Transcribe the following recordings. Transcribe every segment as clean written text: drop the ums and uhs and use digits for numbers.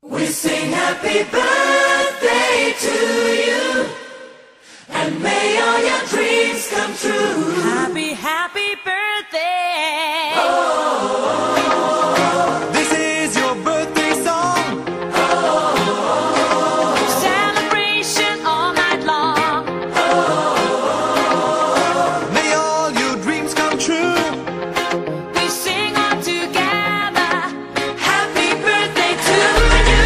We sing happy birthday to you, and may all your dreams come true. Happy, happy birthday. Oh, this is your birthday song. Celebration all night long. May all your dreams come true. We sing all together. happy birthday to you.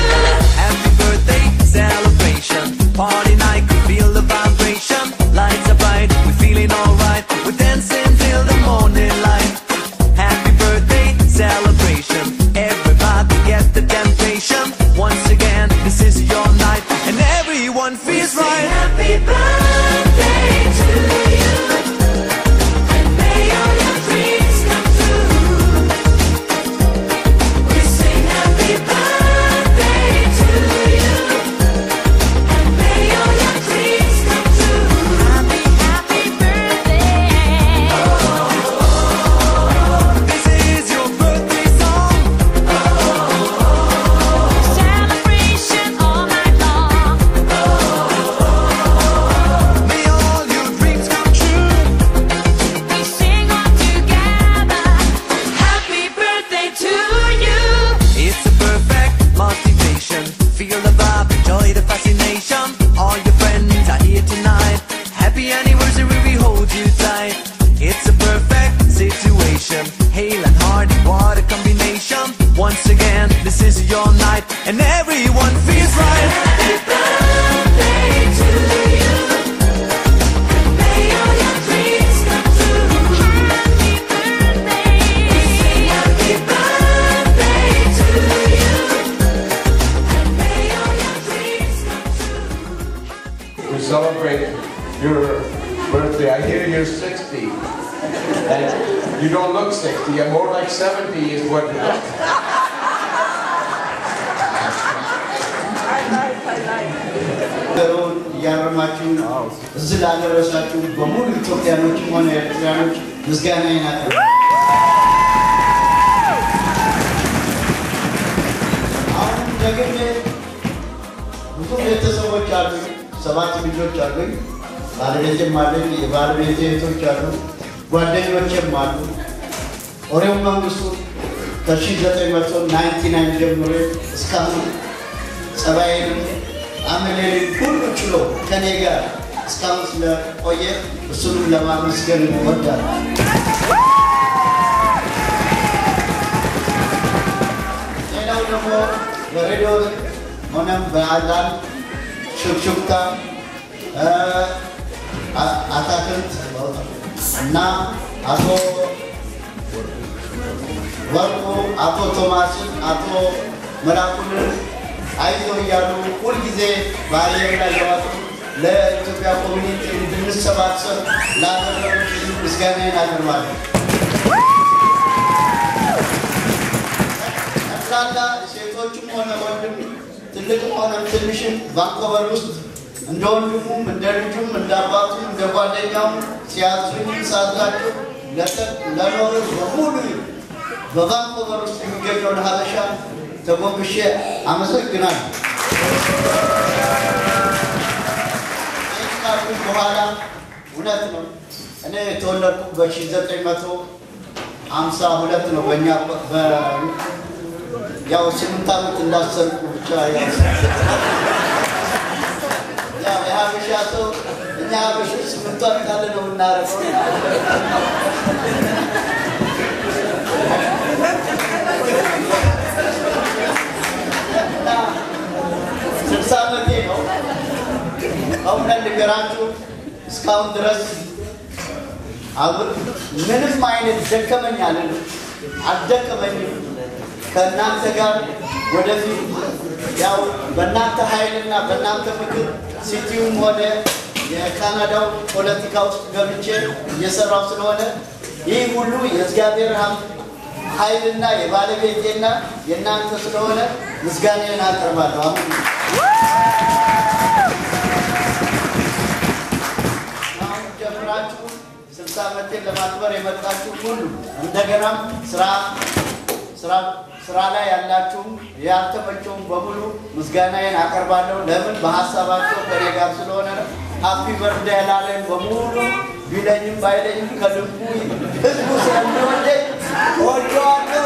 Happy birthday celebration. Party night, we feel the vibration. Lights are bright, we're feeling alright. We're dancing till the morning light. Happy birthday celebration. Everybody get the temptation. Once again, this is your night, and everyone feels Sing right. happy birthday to you, and may all your dreams come true. We sing happy birthday to you, and may all your dreams come true. Happy, happy birthday. This is your birthday song. Celebration all night long. May all your dreams come true. We sing all together. Happy birthday to you. It's a perfect motivation. Feel the vibe, enjoy the fascination. All your friends are here tonight. Happy anniversary, we hold you tight. It's a perfect situation. Hale and hard, what a combination. Once again, this is your night, and everyone feels right. Happy birthday to you, and may all your dreams come true. Happy birthday. Happy birthday to you, and may all your dreams come true. We celebrate your birthday. I hear you're 60. And you don't look 60. You're more like 70 is what you look. ያረማችሁ እዚህ ላደረሳችሁ በሙሉ ኢትዮጵያኖችም ሆነ ኤርትራኖች ምስጋናዬን አቀርባለሁ። አሁን ደግሜ ብዙ ቤተሰቦች አሉኝ፣ 7 ልጆች አሉኝ፣ ባለቤቴም አለኝ፣ የባለቤቴ እህቶች አሉ፣ ጓደኞቼም አሉ። ኦሬው መንግስቱ ከ1999 ጀምሮ እስካሁን ጸባዬን አመሌን ሁሉ ችሎ ከኔ ጋር እስካሁን ስለቆየ እሱንም ለማመስገን እወዳለሁ። ሌላው ደግሞ በሬዲዮ ሆነም በአንዳንድ ሹክሹክታ አታክልት እና አቶ ወርቁ፣ አቶ ቶማስን፣ አቶ መላኩንን አይዞ እያሉ ሁልጊዜ በአየር ላይ ያወጡ ለኢትዮጵያ ኮሚኒቲ እንድንሰባሰብ ላደረጉት ምስጋናዬን አቀርባለሁ። ጠቅላላ ሴቶችም ሆነ ወንድም ትልቅም ሆነ ትንሽም ቫንኮቨር ውስጥ እንደ ወንድሙም እንደ ልጁም እንደ አባቱም እንደ ጓደኛውም ሲያዙኝ ሳዛቸው ለኖሩ በሙሉ በቫንኮቨር ውስጥ የሚገኘው ለሀበሻ ተጎንብሼ አመሰግናለሁ። ከዚህ በኋላ እውነት ነው እኔ የተወለድኩት በ1952 ነው። በእኛ ያው 8 ዓመት እንዳሰርኩ ብቻ ያው የሀበሻ ሰው እኛ ሀበሾች 8 ዓመት አለ ነው የምናደርገው። ዓመቴ ነው። አሁን ነገራችሁ እስካሁን ድረስ ምንም አይነት ደከመኝ አልደከመኝም። ከእናንተ ጋር ወደፊት ያው በእናንተ ኃይልና በእናንተ ምክር ሲቲውም ሆነ የካናዳው ፖለቲካ ውስጥ ገብቼ እየሰራው ስለሆነ ይህ ሁሉ የእግዚአብሔር ኃይልና የባለቤቴና የእናንተ ስለሆነ ምስጋናዬን አቀርባለሁ። አሁን ጀምራችሁ 60 ዓመቴን ለማክበር የመጣችሁ ሁሉ እንደገና ስራ ላይ ያላችሁ ያልተመቸውን በሙሉ ምስጋናዬን አቀርባለሁ። ለምን በሐሳባቸው ከኔ ጋር ስለሆነ ነው። ሃፒ በርዝዴይ ላለን በሙሉ ቢለኝም ባይለኝም ከልቡ ህዝቡ ስለሚወደኝ ወደዋለሁ።